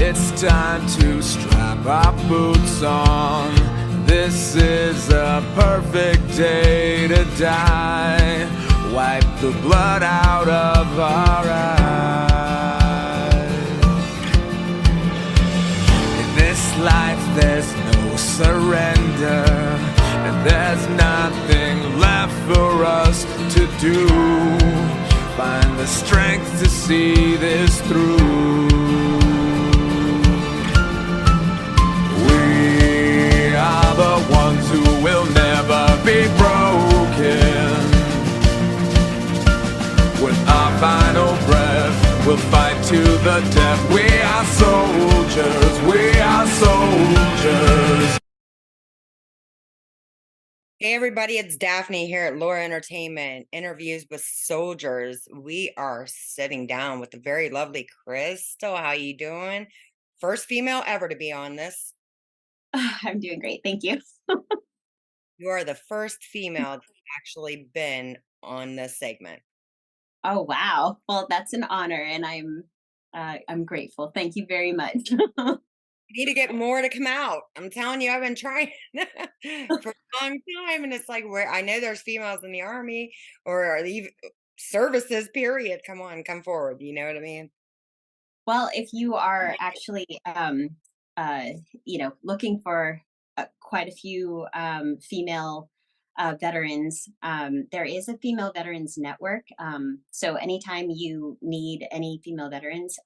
It's time to strap our boots on. This is a perfect day to die. Wipe the blood out of our eyes. In this life there's no surrender, and there's nothing left for us to do. Find the strength to see this through. We are the ones who will never be broken. With our final breath, we'll fight to the death. We are soldiers, we are soldiers. Hey everybody, it's Daphne here at Laura Entertainment, Interviews with Soldiers. We are sitting down with the very lovely Crystal. How you doing? First female ever to be on this. I'm doing great. Thank you. You are the first female to actually been on this segment. Oh, wow. Well, that's an honor and I'm grateful. Thank you very much. You need to get more to come out. I'm telling you, I've been trying for a long time, and it's like where I know there's females in the army or even services. Period. Come on, come forward. You know what I mean? Well, if you are actually uh looking for quite a few female veterans, there is a female veterans network. So anytime you need any female veterans,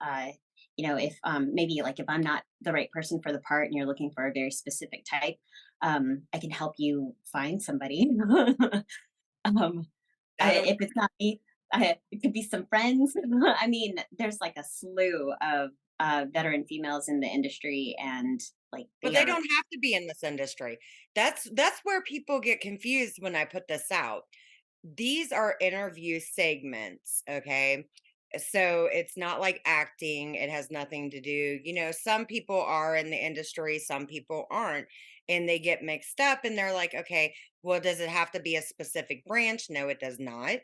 if maybe like if I'm not the right person for the part and you're looking for a very specific type, I can help you find somebody. um, That'll if it's not me, it could be some friends. I mean, there's like a slew of veteran females in the industry, and like But they they are. don't have to be in this industry. That's where people get confused when I put this out. These are interview segments, okay? So it's not like acting. It has nothing to do, some people are in the industry, some people aren't, and they get mixed up and they're like, okay, well, does it have to be a specific branch? No, it does not.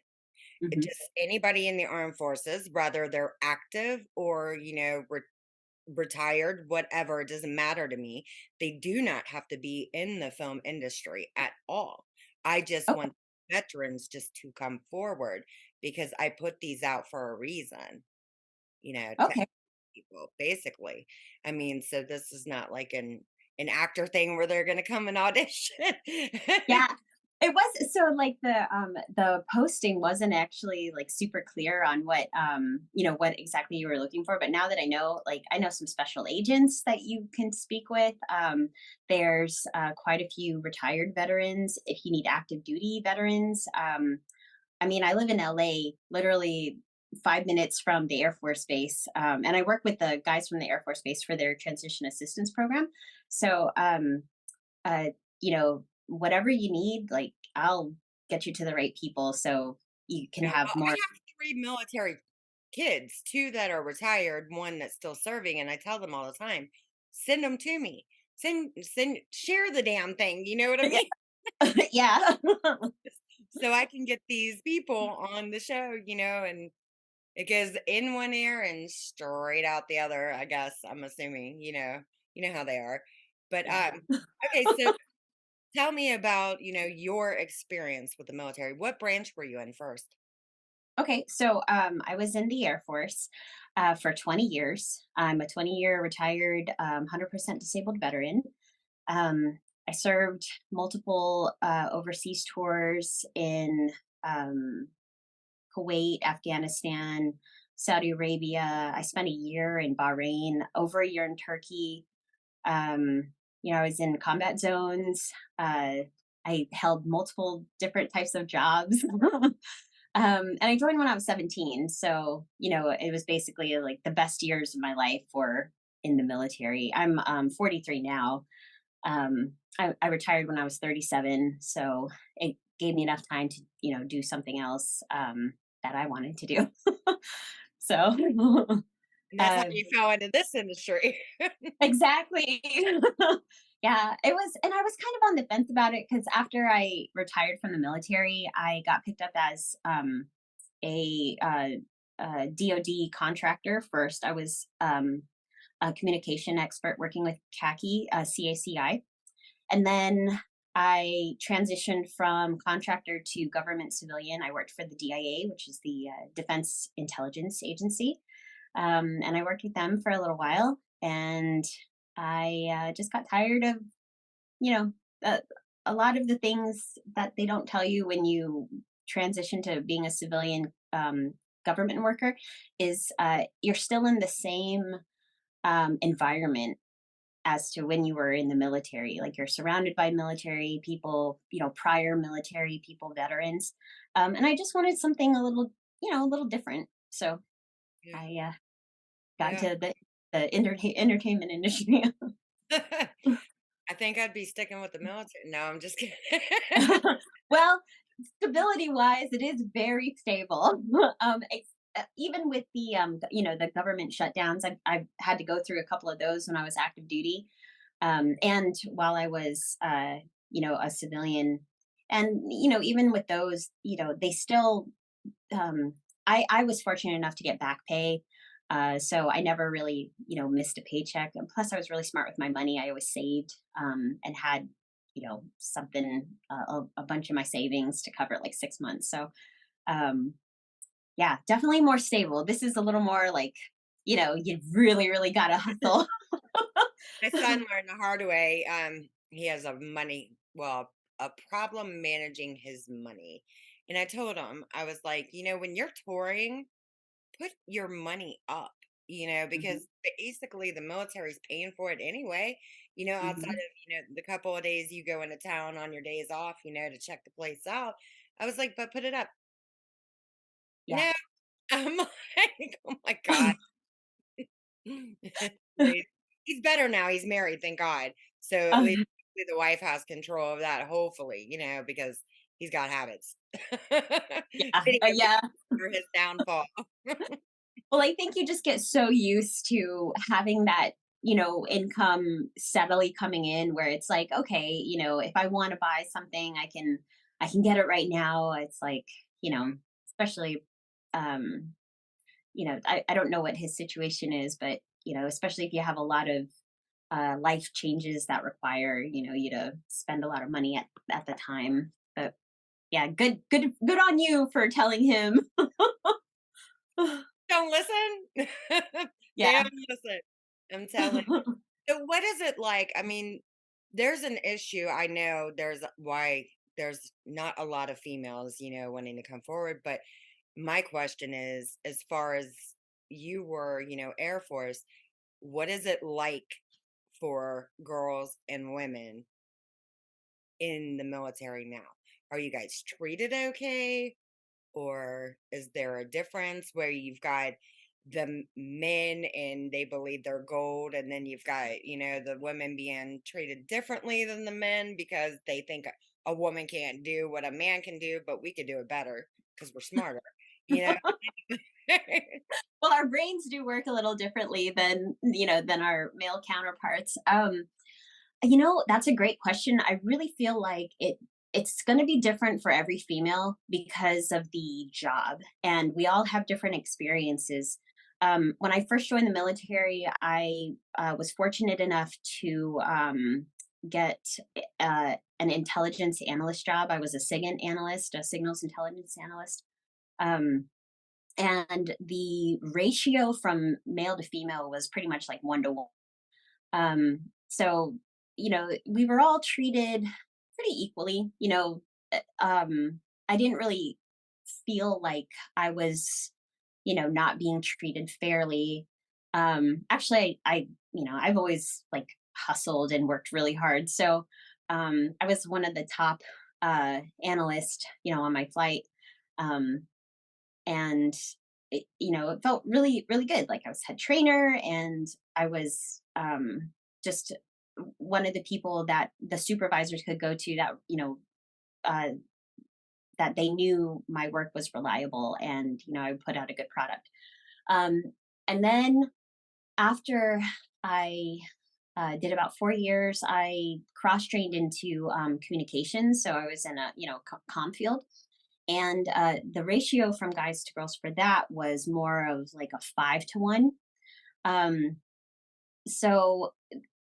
Mhm. Just anybody in the armed forces, whether they're active or, retired, whatever, it doesn't matter to me. They do not have to be in the film industry at all. I just Okay. want veterans just to come forward because I put these out for a reason, to Okay. people basically. I mean, so this is not like an actor thing where they're going to come and audition. Yeah. It was so like the posting wasn't actually like super clear on what exactly you were looking for, but now that I know some special agents that you can speak with. There's quite a few retired veterans if you need active duty veterans. I mean, I live in LA, literally 5 minutes from the Air Force Base, and I work with the guys from the Air Force Base for their transition assistance program. So, uh, whatever you need, like I'll get you to the right people so you can Yeah, have well, I more. have 3 military kids, 2 that are retired, 1 that's still serving, and I tell them all the time, "Send them to me. Share the damn thing," you know what I Yeah, mean? yeah. So I can get these people on the show, and it goes in one ear and straight out the other, I guess, I'm assuming, you know how they are. But, Yeah. okay, so tell me about, your experience with the military. What branch were you in first? Okay, so I was in the Air Force for 20 years. I'm a 20-year retired, 100% disabled veteran. I served multiple overseas tours in um, Kuwait, Afghanistan, Saudi Arabia. I spent a year in Bahrain, over a year in Turkey. I was in combat zones. I held multiple different types of jobs. And I joined when I was 17. So, it was basically like the best years of my life were in the military. I'm 43 now. I retired when I was 37. So it gave me enough time to, do something else that I wanted to do. So, And that's how um, you fell into this industry. exactly. Yeah, it was, and I was kind of on the fence about it because after I retired from the military, I got picked up as a DoD contractor first. I was a communication expert working with CACI, CACI. And then I transitioned from contractor to government civilian. I worked for the DIA, which is the Defense Intelligence Agency. And I worked with them for a little while. And I just got tired of, you know, uh, a lot of the things that they don't tell you when you transition to being a civilian government worker is you're still in the same environment as to when you were in the military. Like you're surrounded by military people, prior military people, veterans. And I just wanted something a little, a little different. So Yeah. I got Yeah. into the entertainment industry. I think I'd be sticking with the military. No, I'm just kidding. Well, stability wise, it is very stable. Even with the the government shutdowns, I've had to go through a couple of those when I was active duty, and while I was a civilian, and even with those, they still I was fortunate enough to get back pay. So I never really, missed a paycheck. And plus, I was really smart with my money. I always saved and had, something, a bunch of my savings to cover like 6 months. So, um, yeah, definitely more stable. This is a little more like, you really, really got to hustle. My son learned the hard way. He has a problem managing his money. And I told him, I was like, when you're touring, put your money up, Hmm. because basically the military's paying for it anyway, outside Hmm. of, the couple of days you go into town on your days off, to check the place out. I was like, but put it up. Yeah. No, I'm like, oh my God. They- He's better now. He's married, thank God. So at least Um, the wife has control of that, hopefully, because he's got habits. yeah. Video Yeah. for his downfall. Well, I think you just get so used to having that, income steadily coming in where it's like, okay, if I want to buy something, I can get it right now. It's like, especially um, I don't know what his situation is, but especially if you have a lot of life changes that require, you to spend a lot of money at the time. But yeah, good on you for telling him. Don't listen. They Yeah. don't listen. I'm telling you. So what is it like? I mean, there's an issue. I know there's why there's not a lot of females, wanting to come forward. But my question is, as far as you were, Air Force, what is it like for girls and women in the military now? Are you guys treated okay? Or is there a difference where you've got the men and they believe they're gold, and then you've got, the women being treated differently than the men because they think a woman can't do what a man can do, but we could do it better because we're smarter, you know? Well, our brains do work a little differently than our male counterparts. That's a great question. I really feel like it's going to be different for every female because of the job, and we all have different experiences. When I first joined the military, I was fortunate enough to get an intelligence analyst job. I was a SIGINT analyst, a signals intelligence analyst. Um, and the ratio from male to female was pretty much like 1 to 1. So, we were all treated pretty equally. I didn't really feel like I was, not being treated fairly. Actually, I've always like hustled and worked really hard. So, I was one of the top analysts, on my flight. Um, and it felt really really good. Like I was head trainer, and I was just one of the people that the supervisors could go to, that uh, that they knew my work was reliable, and I would put out a good product. um, and then after I did about 4 years, I cross trained into communications. So I was in a comm field, and the ratio from guys to girls for that was more of like a 5 to 1. um, So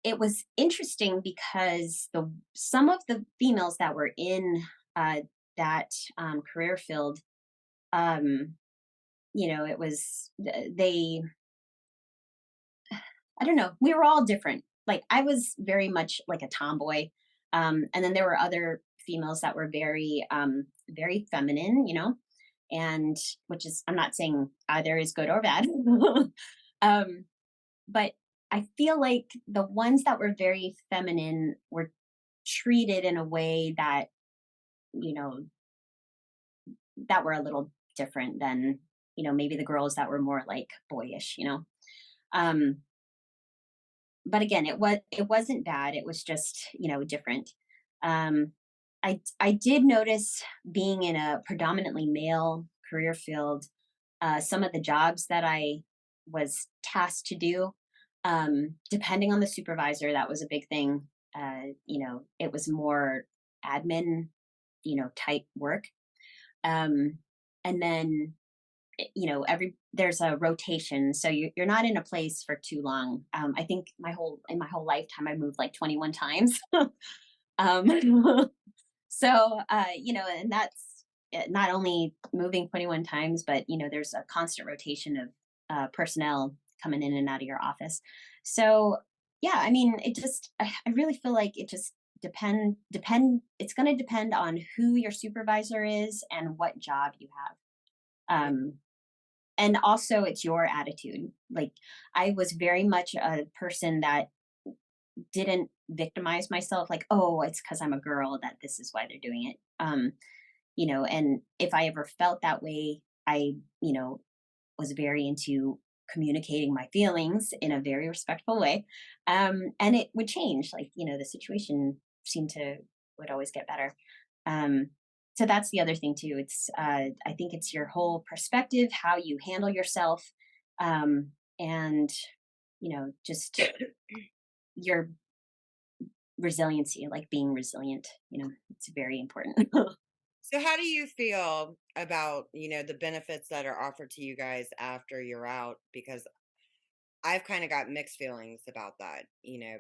it was interesting because the some of the females that were in that career field, um, it was they. I don't know. We were all different. Like I was very much like a tomboy, and then there were other females that were very feminine, and which is I'm not saying either is good or bad, um, but I feel like the ones that were very feminine were treated in a way that you know that were a little different than maybe the girls that were more like boyish. Um, but again, it wasn't bad. It was just different. Um, I did notice being in a predominantly male career field, some of the jobs that I was tasked to do, depending on the supervisor, that was a big thing. It was more admin, type work. Um, and then every there's a rotation, so you're not in a place for too long. I think my whole lifetime I moved like 21 times. um so and that's not only moving 21 times, but there's a constant rotation of personnel coming in and out of your office. So yeah, I mean, I really feel like it just it's going to depend on who your supervisor is and what job you have. And also it's your attitude. Like I was very much a person that didn't victimize myself like, oh, it's because I'm a girl that this is why they're doing it. And if I ever felt that way, I was very into communicating my feelings in a very respectful way. And it would change, like the situation seemed to would always get better. Um, so that's the other thing too. I think it's your whole perspective, how you handle yourself, and just your resiliency, like being resilient. It's very important. So how do you feel about, the benefits that are offered to you guys after you're out? Because I've kind of got mixed feelings about that,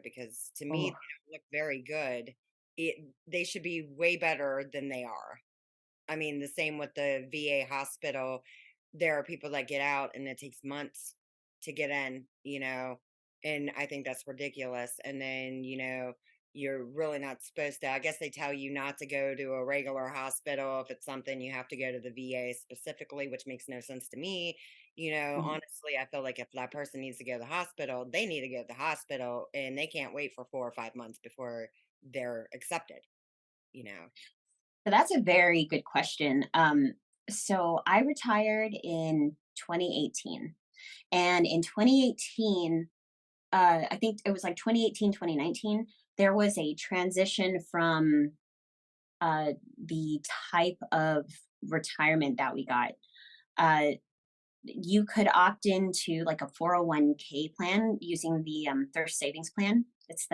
because to me Oh, they don't look very good. They should be way better than they are. I mean, the same with the VA hospital. There are people that get out and it takes months to get in, and I think that's ridiculous. And then, you're really not supposed to, I guess they tell you not to go to a regular hospital. If it's something you have to go to the VA specifically, which makes no sense to me. mhm. Honestly, I feel like if that person needs to go to the hospital, they need to go to the hospital and they can't wait for 4 or 5 months before they're accepted, you know. So that's a very good question. So I retired in 2018. And in 2018, I think it was like 2018, 2019, there was a transition from the type of retirement that we got. Uh, you could opt into like a 401k plan using the Thrift Savings Plan. It's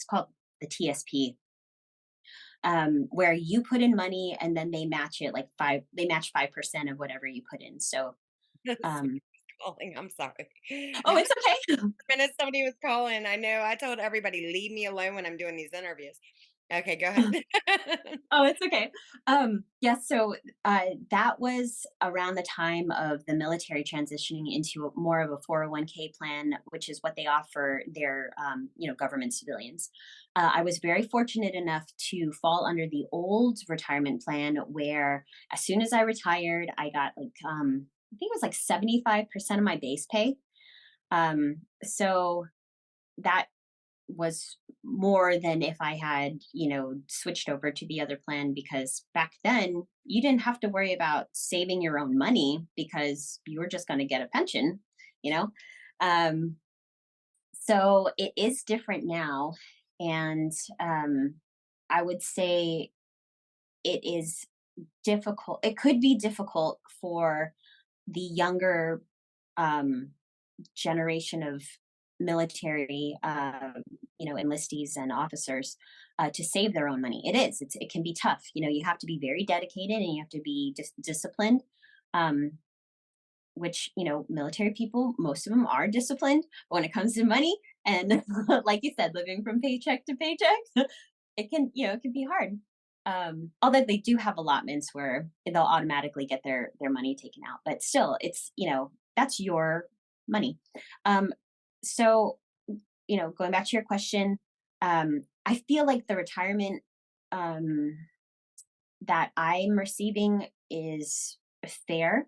called the TSP, where you put in money and then they match it like they match 5% of whatever you put in. So, um, Calling, I'm sorry. oh, For it's okay. a minute, somebody was calling. I know. I told everybody, leave me alone when I'm doing these interviews. Okay, go ahead. Oh, it's okay. Yeah, so that was around the time of the military transitioning into more of a 401k plan, which is what they offer their, government civilians. I was very fortunate enough to fall under the old retirement plan, where as soon as I retired, I got like, I think it was like 75% of my base pay. So that was more than if I had, switched over to the other plan, because back then you didn't have to worry about saving your own money because you were just going to get a pension, you know? Um, so it is different now. And I would say it is difficult. It could be difficult for the younger um, generation of military, enlistees and officers to save their own money. It can be tough. You have to be very dedicated and you have to be disciplined. Um, which, military people, most of them are disciplined. But when it comes to money and like you said, living from paycheck to paycheck, it can be hard. Although they do have allotments where they'll automatically get their money taken out, but still, it's that's your money. Um, so going back to your question, I feel like the retirement um, that I'm receiving is fair.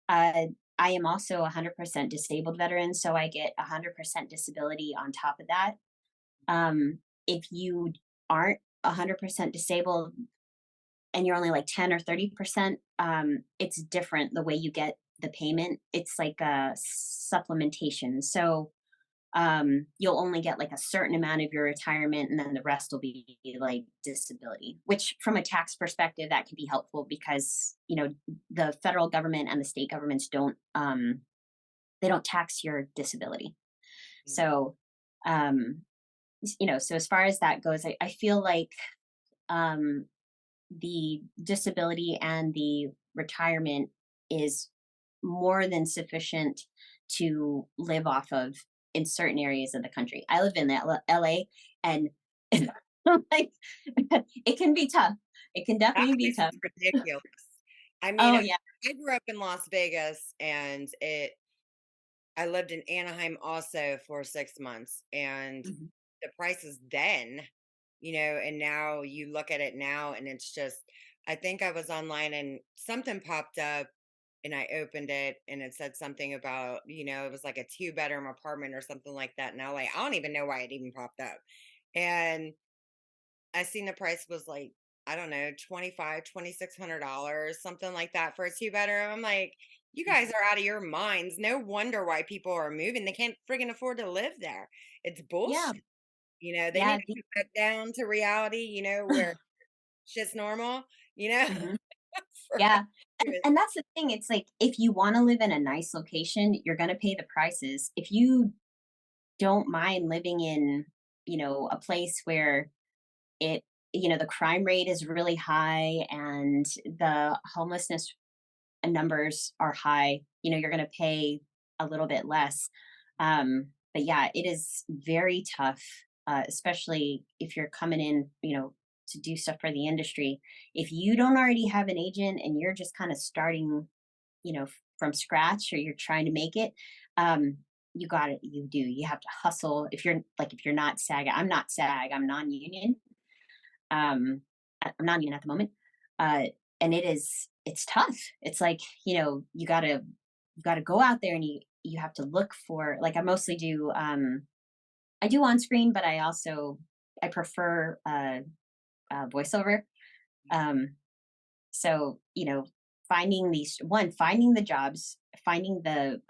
Uh, I am also 100% disabled veteran, so I get 100% disability on top of that. If you aren't 100% disabled and you're only like 10 or 30%, it's different the way you get the payment. It's like a supplementation. So you'll only get like a certain amount of your retirement and then the rest will be like disability, which from a tax perspective, that can be helpful because, the federal government and the state governments they don't tax your disability. Mm. So, um, so as far as that goes, I feel like um, the disability and the retirement is more than sufficient to live off of in certain areas of the country. I live in LA and like it can be tough. It can That definitely be place tough. is ridiculous. I mean, Oh I yeah. I grew up in Las Vegas and I lived in Anaheim also for 6 months, and Mhm. the prices then, and now you look at it now and it's just I think I was online and something popped up and I opened it and it said something about, it was like a two-bedroom apartment or something like that in LA. I don't even know why it even popped up. And I seen the price was like, I don't know, 2600 dollars something like that for a two-bedroom. I'm like, you guys Mhm. are out of your minds. No wonder why people are moving. They can't friggin' afford to live there. It's Yeah. bullshit. They need Yeah. to come back down to reality, where shit's normal, you know? Mhm. For Yeah. everyone. And that's the thing. It's like if you want to live in a nice location, you're going to pay the prices. If you don't mind living in, a place where it, the crime rate is really high and the homelessness numbers are high, you're going to pay a little bit less. But yeah, it is very tough, especially if you're coming in, to do stuff for the industry. If you don't already have an agent and you're just kind of starting, from scratch or you're trying to make it, um, you have to hustle. If you're not SAG, I'm not SAG, I'm non-union. I'm non-union at the moment. Uh, and it's tough. It's like, you gotta go out there and you have to look for, like, I mostly do, I do on screen, but I prefer, voiceover. Um, so, finding the jobs, finding the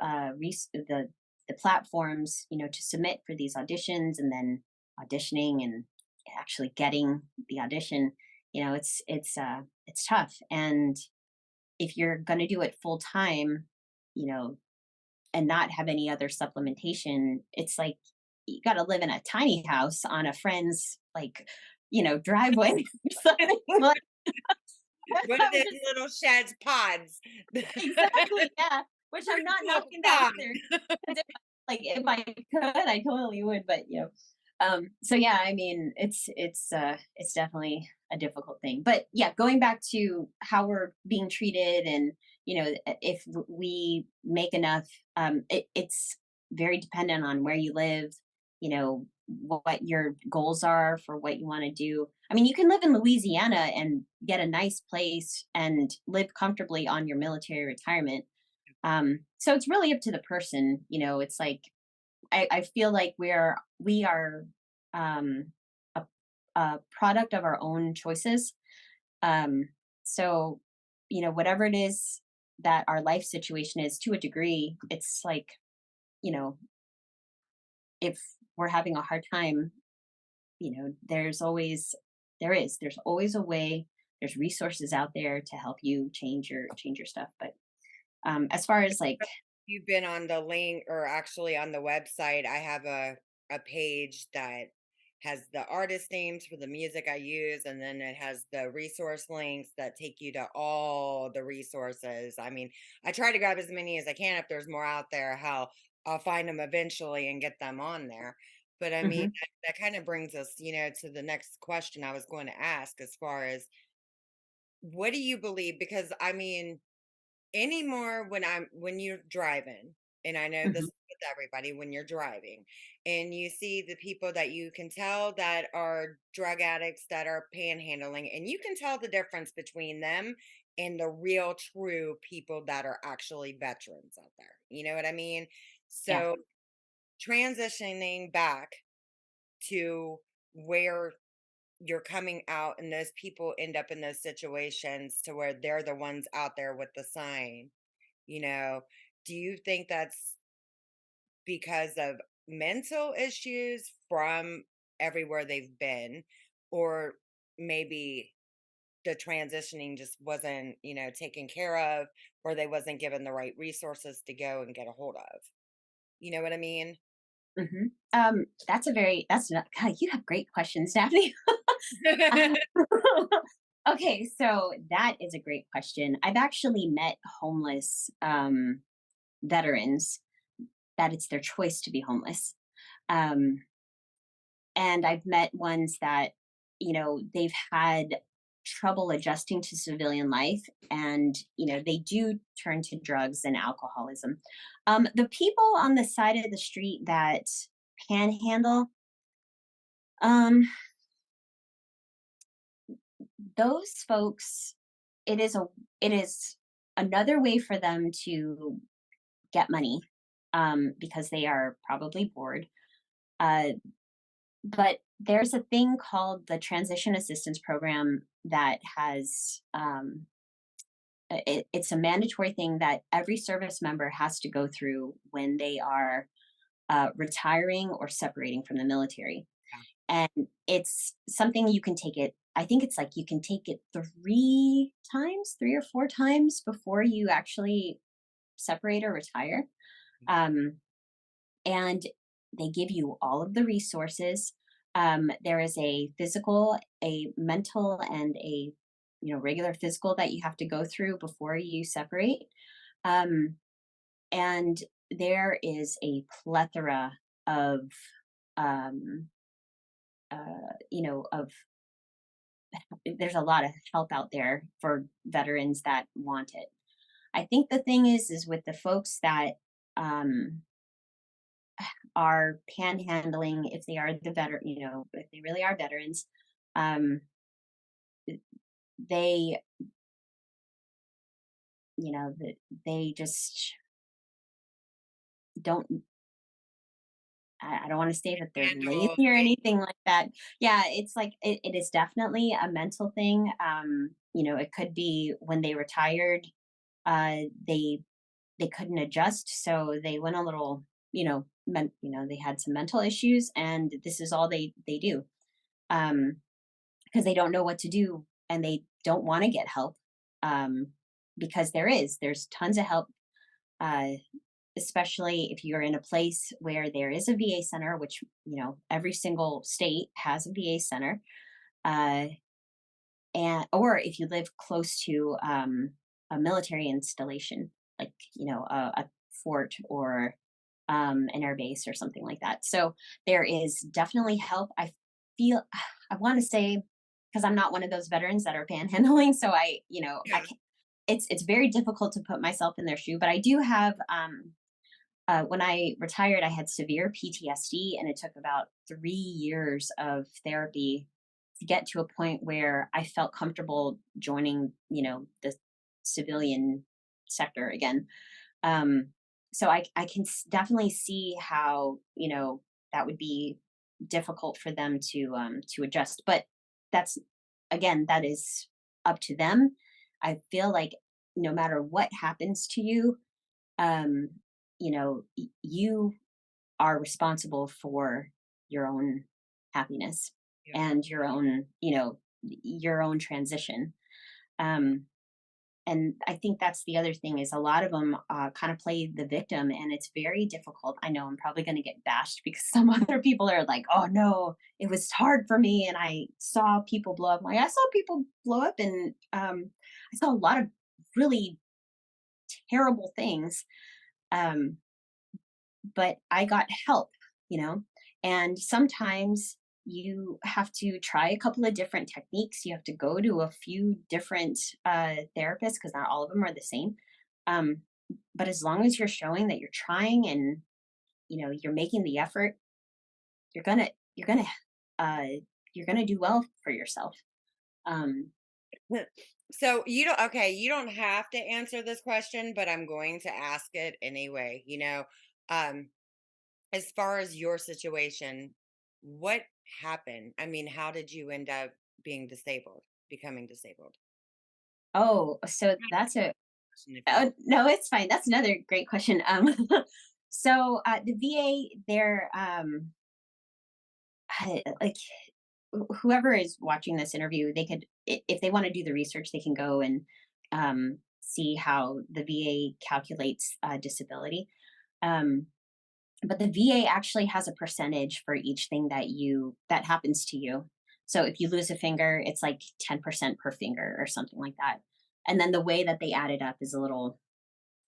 platforms, to submit for these auditions and then auditioning and actually getting the audition, it's tough. And if you're going to do it full time, you know, and not have any other supplementation, it's like you got to live in a tiny house on a friend's driveway or something like One of I'm those just little sheds pods. exactly, yeah, which I'm not Little knocking that pod. either. 'Cause if I could, I totally would, but, so yeah, I mean, it's definitely a difficult thing. But yeah, going back to how we're being treated and, if we make enough, it's very dependent on where you live, what your goals are for what you want to do. I mean, you can live in Louisiana and get a nice place and live comfortably on your military retirement. So it's really up to the person. It's like I feel like we are um, a, a product of our own choices. Um, so whatever it is that our life situation is, to a degree, it's like, you know, if we're having a hard time, there's always a way. There's resources out there to help you change your stuff. But as far as like, You've been on the link or actually on the website. I have a page that has the artist names for the music I use, and then it has the resource links that take you to all the resources. I mean, I try to grab as many as I can. If there's more out there, hell, I'll find them eventually and get them on there. But I mean, Hmm. that kind of brings us, to the next question I was going to ask as far as what do you believe? Because I mean, anymore when you're driving, and I know this Hmm. is with everybody, when you're driving and you see the people that you can tell that are drug addicts that are panhandling, and you can tell the difference between them and the real true people that are actually veterans out there. You know what I mean? Yeah. So transitioning back to where you're coming out and those people end up in those situations to where they're the ones out there with the sign, you know, do you think that's because of mental issues from everywhere they've been, or maybe the transitioning just wasn't, taken care of, or they wasn't given the right resources to go and get a hold of? You know what I mean? Hmm. That's not, God, you have great questions, Daphne. Okay, so that is a great question. I've actually met homeless veterans that it's their choice to be homeless. Um, and I've met ones that, they've had trouble adjusting to civilian life, and, they do turn to drugs and alcoholism. The people on the side of the street that panhandle, um, those folks, it is a it is another way for them to get money, because they are probably bored. Uh, but there's a thing called the Transition Assistance Program that has, it's a mandatory thing that every service member has to go through when they are retiring or separating from the military. And it's something you can take it, I think it's like you can take it 3 or 4 times before you actually separate or retire. Um, and they give you all of the resources. There is a physical, a mental, and a regular physical that you have to go through before you separate. Um, and there is a plethora of um, of there's a lot of help out there for veterans that want it. I think the thing is with the folks that um, are panhandling, if they are the veteran, if they really are veterans, um, they, they just don't. I don't want to say that they're Handle lazy or things. anything like that. Yeah, it's like it is definitely a mental thing. It could be when they retired, uh, they they couldn't adjust, so they went a little, they had some mental issues, and this is all they do, because they don't know what to do, and they don't want to get help, um, because there's tons of help, uh, especially if you're in a place where there is a VA center, which every single state has a VA center, uh, and or if you live close to a military installation, like a fort or an air base or something like that. So there is definitely help. I feel I want to say, because I'm not one of those veterans that are panhandling, so I Yeah. can, it's very difficult to put myself in their shoe. But I do have when I retired, I had severe PTSD, and it took about 3 years of therapy to get to a point where I felt comfortable joining, the civilian sector again. Um, so I can definitely see how that would be difficult for them to adjust. But that's again, that is up to them. I feel like no matter what happens to you, um, you are responsible for your own happiness Yeah. and your own transition. Um, and I think that's the other thing is a lot of them kind of play the victim, and it's very difficult. I know I'm probably going to get bashed because some other people are like, "Oh no, it was hard for me, and I saw people blow up." Like I saw people blow up, and I saw a lot of really terrible things. Um, but I got help, you know, and sometimes you have to try a couple of different techniques. You have to go to a few different therapists because not all of them are the same. Um, but as long as you're showing that you're trying and you're making the effort, you're gonna you're gonna uh, you're gonna do well for yourself. Um, So you don't have to answer this question, but I'm going to ask it anyway. Um, as far as your situation, what happened? I mean, how did you end up becoming disabled? oh, so that's a Question if you oh, no, it's fine. That's another great question. So the VA, they're like whoever is watching this interview, they could, if they want to do the research, they can go and see how the VA calculates disability. Um, but the VA actually has a percentage for each thing that happens to you. So if you lose a finger, it's like 10% per finger or something like that. And then the way that they add it up is a little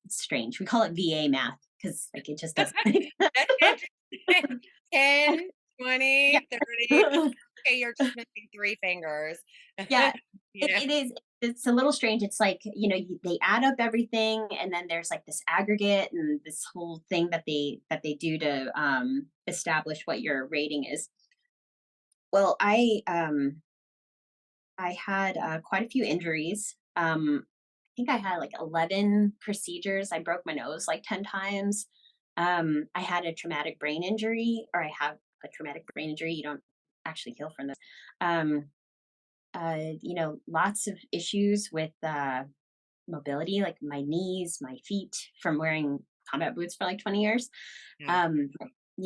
strange. We call it VA math because like it just doesn't. That's interesting. 10, Yeah. 20, 30. Okay, you're just missing 3 fingers. Yeah, You know? it is. It's a little strange. It's like, they add up everything, and then there's like this aggregate and this whole thing that they do to establish what your rating is. Well, I had quite a few injuries. I think I had like 11 procedures. I broke my nose like 10 times. I had a traumatic brain injury, or I have a traumatic brain injury. You don't actually heal from this. Um, lots of issues with mobility, like my knees, my feet from wearing combat boots for like 20 years. Yeah.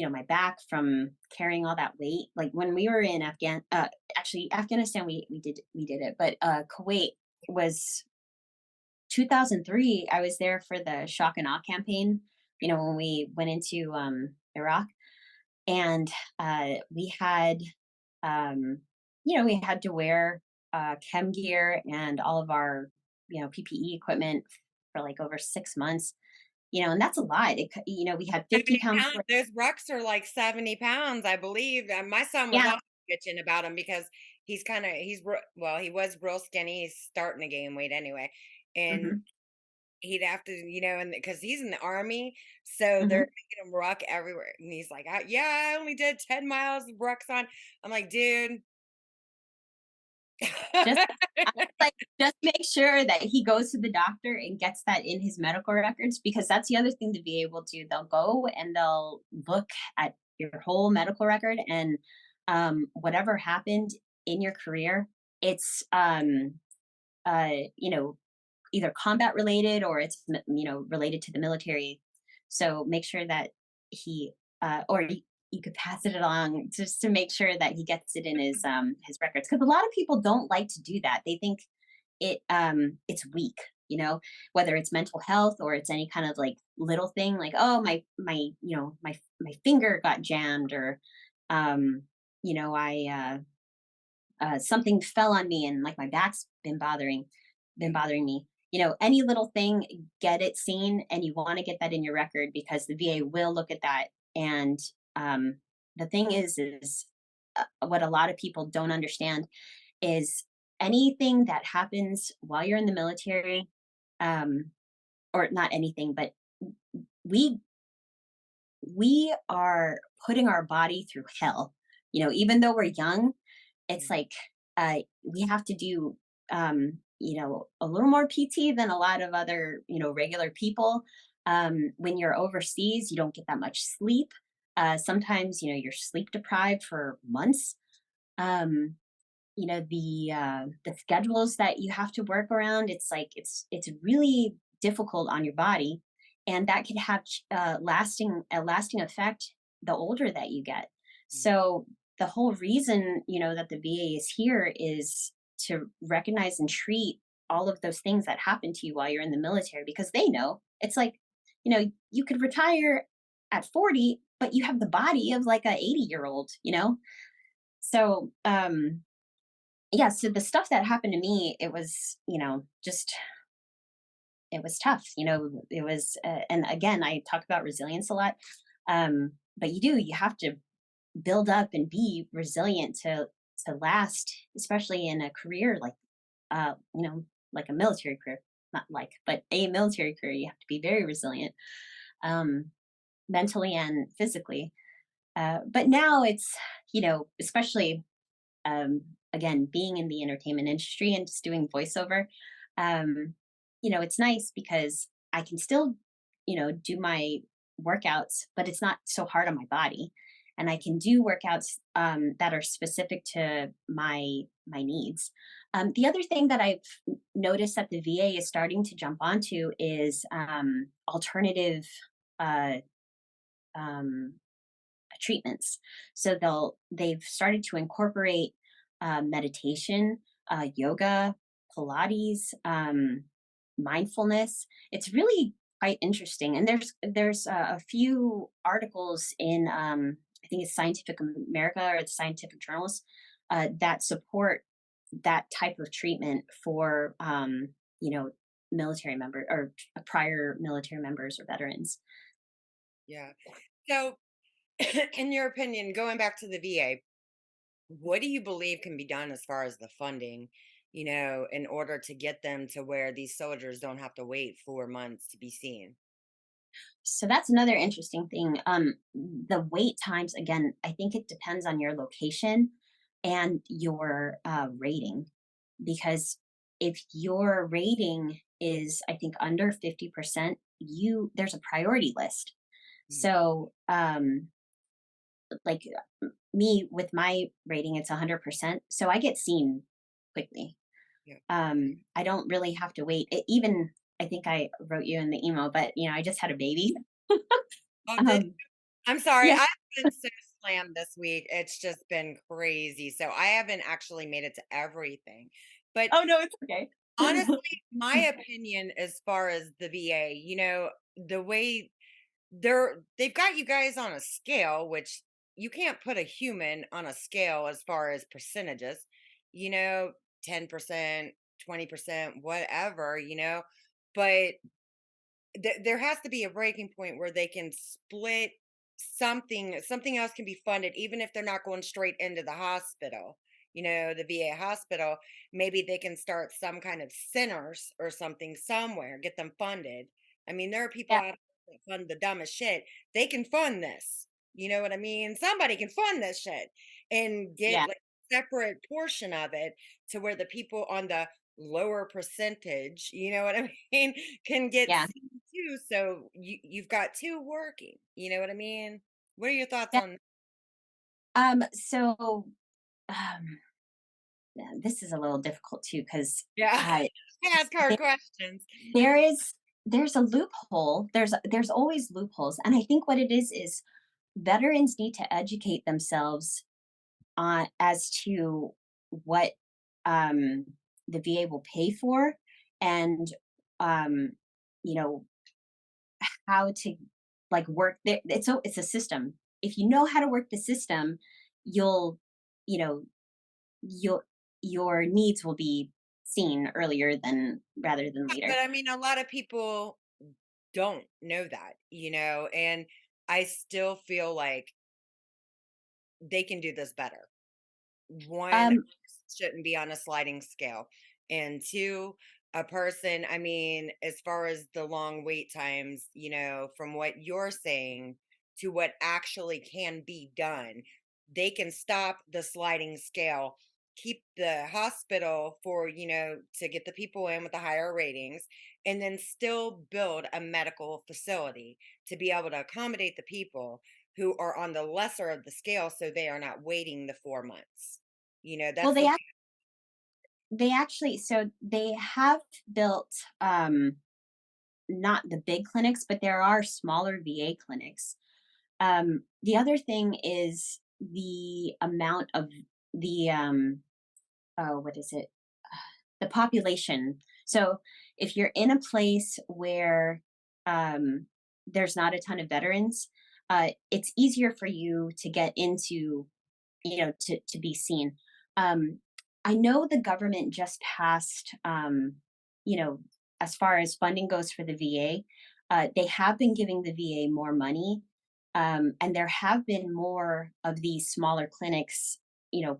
My back from carrying all that weight. Like when we were in actually Afghanistan, we did it, but Kuwait was 2003. I was there for the shock and awe campaign. When we went into Iraq, and we had we had to wear chem gear and all of our PPE equipment for like over 6 months. And that's a lot. We had 50 70 pounds pounds. worth. Those rucks are like 70 pounds, I believe. My son was Yeah. also bitching about him because he was real skinny. He's starting to gain weight anyway. And Hmm. he'd have to, and because he's in the army, so they're Hmm. making him ruck everywhere. And he's like, yeah, I only did 10 miles of rucks on. I'm like, dude. Just I was like, just make sure that he goes to the doctor and gets that in his medical records, because that's the other thing to be able to. They'll go and they'll look at your whole medical record, and whatever happened in your career, it's uh, you know, either combat related or it's related to the military. So make sure that he or you could pass it along just to make sure that he gets it in his records, because a lot of people don't like to do that. They think it's weak, whether it's mental health or it's any kind of like little thing, like, oh, my finger got jammed, or I something fell on me and like my back's been bothering me. Any little thing, get it seen, and you want to get that in your record because the VA will look at that. And um, the thing is what a lot of people don't understand is anything that happens while you're in the military, um, or not anything, but we we are putting our body through hell. Even though we're young, it's like we have to do a little more PT than a lot of other regular people. When you're overseas, you don't get that much sleep. Sometimes you're sleep deprived for months. um, the schedules that you have to work around, it's like it's really difficult on your body, and that can have lasting effect the older that you get. So the whole reason that the VA is here is to recognize and treat all of those things that happen to you while you're in the military, because they know it's like, you could retire at 40, but you have the body of like a 80-year-old, So, yeah, so the stuff that happened to me, it was, just it was tough. It was, and again, I talk about resilience a lot. But you have to build up and be resilient to last, especially in a career like, uh, you know, like a military career, not like, but a military career. You have to be very resilient, um, mentally and physically. But now it's, especially, um, again, being in the entertainment industry and just doing voiceover, um, it's nice because I can still, do my workouts, but it's not so hard on my body. And I can do workouts, that are specific to my needs. The other thing that I've noticed that the VA is starting to jump onto is, alternative, uh, um, treatments. So they've started to incorporate, meditation, yoga, Pilates, mindfulness. It's really quite interesting, and there's a few articles in, I think it's Scientific America or the Scientific Journals, that support that type of treatment for, military member or prior military members or veterans. Yeah. So, in your opinion, going back to the VA, what do you believe can be done as far as the funding, in order to get them to where these soldiers don't have to wait 4 months to be seen? So that's another interesting thing. The wait times, again, I think it depends on your location and your, rating. Because if your rating is, I think, under 50%, there's a priority list. Mm. So, like, me with my rating, it's 100%. So I get seen quickly. Yeah. I don't really have to wait. Even, I think I wrote you in the email, but I just had a baby. Oh, um, I'm sorry. yes. I've been so slammed this week. It's just been crazy. So I haven't actually made it to everything. But Oh no, it's okay. honestly, my opinion as far as the VA, the way they've got you guys on a scale, which you can't put a human on a scale as far as percentages, you know, 10%, 20%, whatever, but there has to be a breaking point where they can split something else can be funded even if they're not going straight into the hospital, the VA hospital. Maybe they can start some kind of centers or something somewhere, get them funded. I mean, there are people Yeah, out there that fund the dumbest shit. They can fund this, you know what I mean? Somebody can fund this shit and get yeah, like separate portion of it to where the people on the lower percentage, you know what I mean, can get yeah, seen too. So you've got two working. You know what I mean? What are your thoughts yeah. on? So, um, yeah, this is a little difficult too because, Yeah, uh, ask hard questions. there is there's a loophole. There's always loopholes, and I think what it is veterans need to educate themselves on as to what, um, the VA will pay for, and, um, you know how to, like, work there. It's a system. If you know how to work the system, you'll you know you'll your needs will be seen earlier than rather than But later. I mean, a lot of people don't know that, and I still feel like they can do this better. One, Um, shouldn't be on a sliding scale. And two, a person, I mean, as far as the long wait times, from what you're saying to what actually can be done, they can stop the sliding scale, keep the hospital for, to get the people in with the higher ratings, and then still build a medical facility to be able to accommodate the people who are on the lesser of the scale so they are not waiting the 4 months. well, That's the they actually, so they have built, not the big clinics, but there are smaller VA clinics. The other thing is the amount of the, oh, what is it? The population. So if you're in a place where um, there's not a ton of veterans, it's easier for you to get into, to be seen. Um, I know the government just passed, you know, as far as funding goes for the VA, they have been giving the VA more money, and there have been more of these smaller clinics,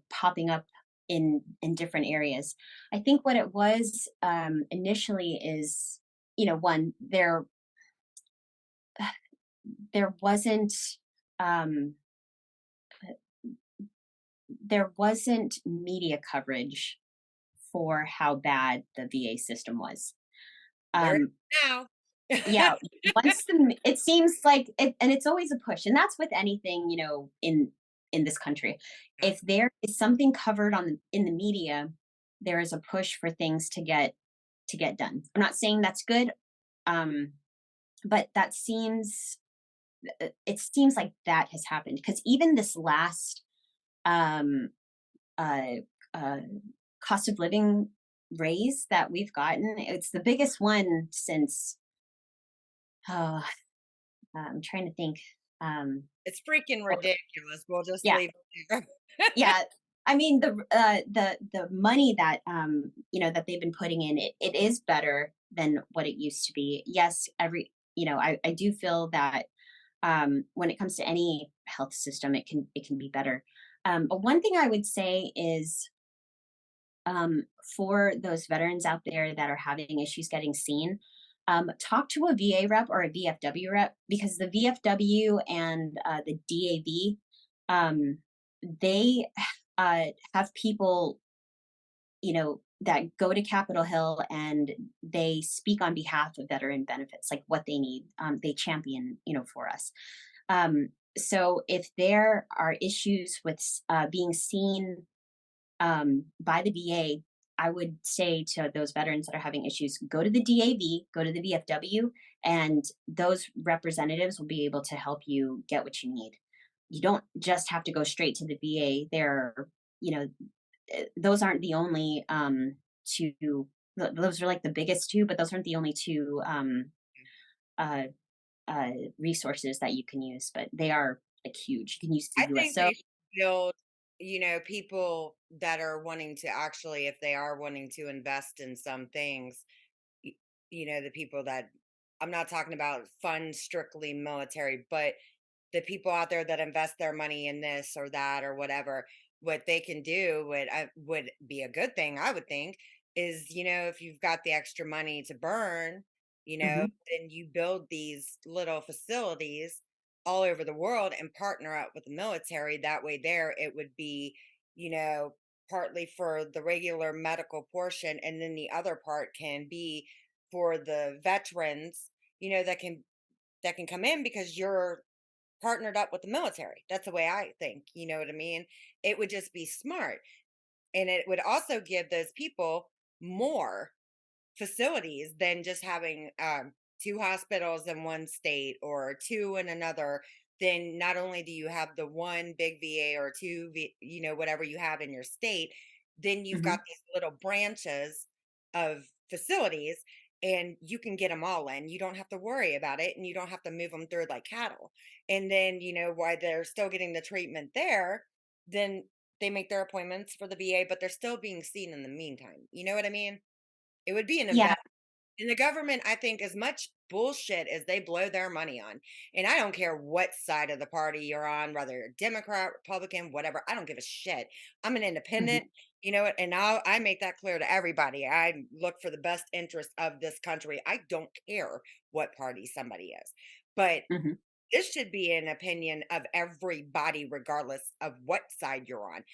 popping up in different areas. I think what it was initially is, one there wasn't um, there wasn't media coverage for how bad the VA system was. There it Um, is now. yeah, it seems like it, and it's always a push, and that's with anything, in this country. Yeah. If there is something covered in the media, there is a push for things to get done. I'm not saying that's good, um, but it seems like that has happened because even this last um, uh, uh, cost of living raise that we've gotten. It's the biggest one since, oh, I'm trying to think. Um, It's freaking oh, ridiculous. We'll just yeah, leave it there. yeah. I mean, the money that that they've been putting in, it is better than what it used to be. Yes, I do feel that when it comes to any health system, it can be better. But one thing I would say is for those veterans out there that are having issues getting seen, talk to a VA rep or a VFW rep because the VFW and the DAV, they have people, that go to Capitol Hill and they speak on behalf of veteran benefits, like what they need. They champion, for us. So if there are issues with being seen by the VA, I would say to those veterans that are having issues, go to the DAV, go to the VFW, and those representatives will be able to help you get what you need. You don't just have to go straight to the VA. You know, those aren't the only two. Those are like the biggest two, but those aren't the only two uh, resources that you can use. But they are like huge. You can use the I think USO. they should build, people that are wanting to actually, if they are wanting to invest in some things, y- the people that I'm not talking about fund strictly military, but the people out there that invest their money in this or that or whatever, what they can do, would be a good thing, I would think, is if you've got the extra money to burn, Hmm. then you build these little facilities all over the world and partner up with the military. That way, there it would be, partly for the regular medical portion, and then the other part can be for the veterans, that can come in because you're partnered up with the military. That's the way I think, you know what I mean? It would just be smart. And it would also give those people more facilities than just having two hospitals in one state or two in another. Then not only do you have the one big VA or two, whatever you have in your state, then you've got Hmm. these little branches of facilities and you can get them all in. You don't have to worry about it and you don't have to move them through like cattle. And then, while they're still getting the treatment there, then they make their appointments for the VA, but they're still being seen in the meantime. You know what I mean? It would be an Yeah. investment. And the government, I think, as much bullshit as they blow their money on, and I don't care what side of the party you're on, whether you're Democrat, Republican, whatever, I don't give a shit. I'm an independent, Hmm. and I make that clear to everybody. I look for the best interest of this country. I don't care what party somebody is. But Hmm. this should be an opinion of everybody, regardless of what side you're on.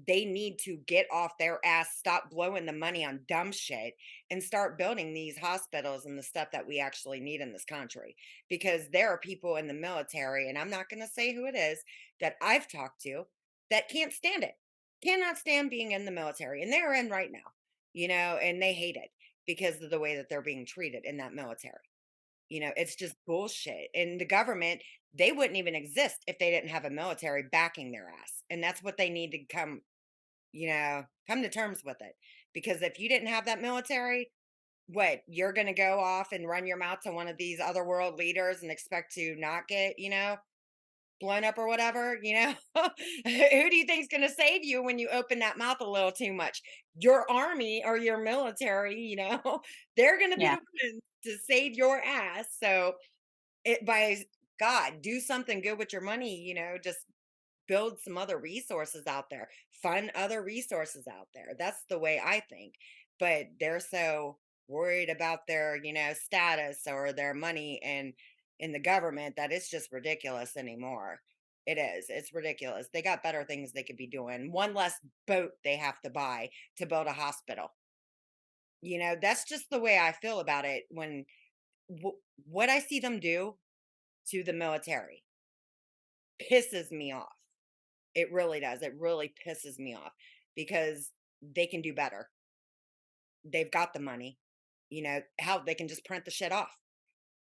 They need to get off their ass, stop blowing the money on dumb shit, and start building these hospitals and the stuff that we actually need in this country. Because there are people in the military, and I'm not going to say who it is, that I've talked to that can't stand it, cannot stand being in the military. And they're in right now, and they hate it because of the way that they're being treated in that military. It's just bullshit. And the government, they wouldn't even exist if they didn't have a military backing their ass. And that's what they need to come to terms with it. Because if you didn't have that military, what, you're gonna go off and run your mouth to one of these other world leaders and expect to not get, blown up or whatever, Who do you think's gonna save you when you open that mouth a little too much? Your army or your military, they're gonna be Yeah. the ones to save your ass. So it by God, do something good with your money, just build some other resources out there, fund other resources out there. That's the way I think. But they're so worried about their, status or their money and in the government that it's just ridiculous anymore. It is. It's ridiculous. They got better things they could be doing. One less boat they have to buy to build a hospital. That's just the way I feel about it when what I see them do to the military pisses me off. It really does. It really pisses me off because they can do better. They've got the money. How they can just print the shit off.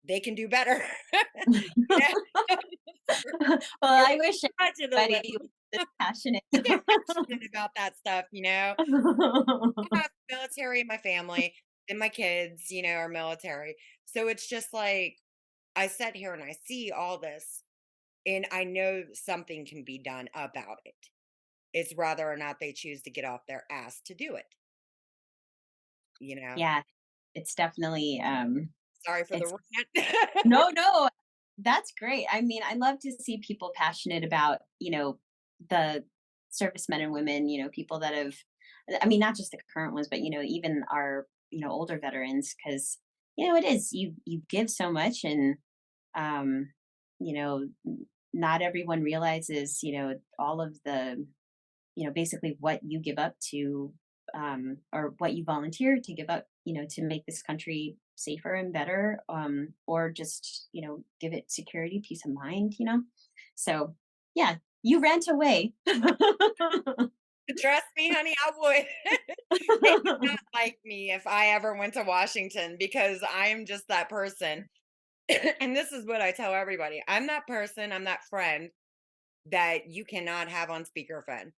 They can do better. Yeah. Well, I wish To the list. everybody was this passionate. I get passionate about that stuff. I have military in my family and my kids, are military. So it's just like I sit here and I see all this and I know something can be done about it. It's whether or not they choose to get off their ass to do it, you know? Yeah, it's definitely, Sorry for the it's rant. no, no, that's great. I mean, I love to see people passionate about, the servicemen and women, people that have, I mean, not just the current ones, but, even our, older veterans, because, it is, you give so much and, um, not everyone realizes, all of the, basically what you give up to, or what you volunteer to give up, to make this country safer and better, or just, give it security, peace of mind, So, yeah, you rant away. Trust me, honey, I would. They would not like me if I ever went to Washington because I'm just that person. And this is what I tell everybody. I'm that person, I'm that friend that you cannot have on speakerphone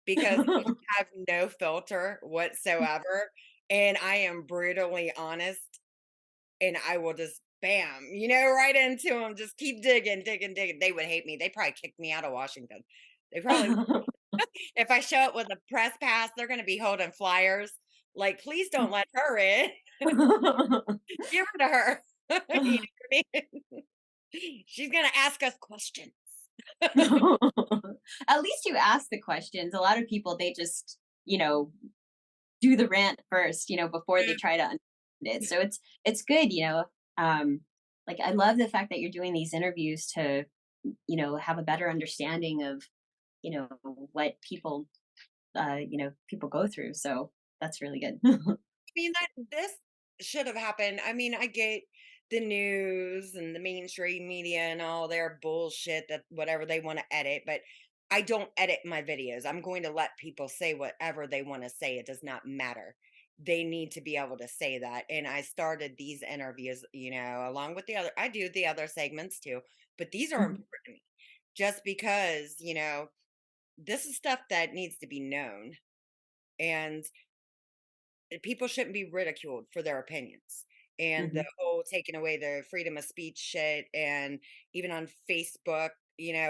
because I have no filter whatsoever. And I am brutally honest and I will just bam, right into them. Just keep digging, digging, digging. They would hate me. They'd probably kick me out of Washington. They probably, if I show up with a press pass, they're going to be holding flyers. Like, please don't let her in. Give her to her. You know what I mean? She's going to ask us questions. At least you ask the questions. A lot of people, they just, do the rant first, before they try to understand it. So it's good, like I love the fact that you're doing these interviews to, have a better understanding of, what people, people go through. So that's really good. Mean, that this should have happened. I mean, I get the news and the mainstream media and all their bullshit that whatever they want to edit, but I don't edit my videos. I'm going to let people say whatever they want to say. It does not matter. They need to be able to say that. And I started these interviews, along with I do the other segments too, but these are Mhm. important to me just because, this is stuff that needs to be known. And people shouldn't be ridiculed for their opinions. And the Mhm. whole taking away the freedom of speech shit, and even on Facebook,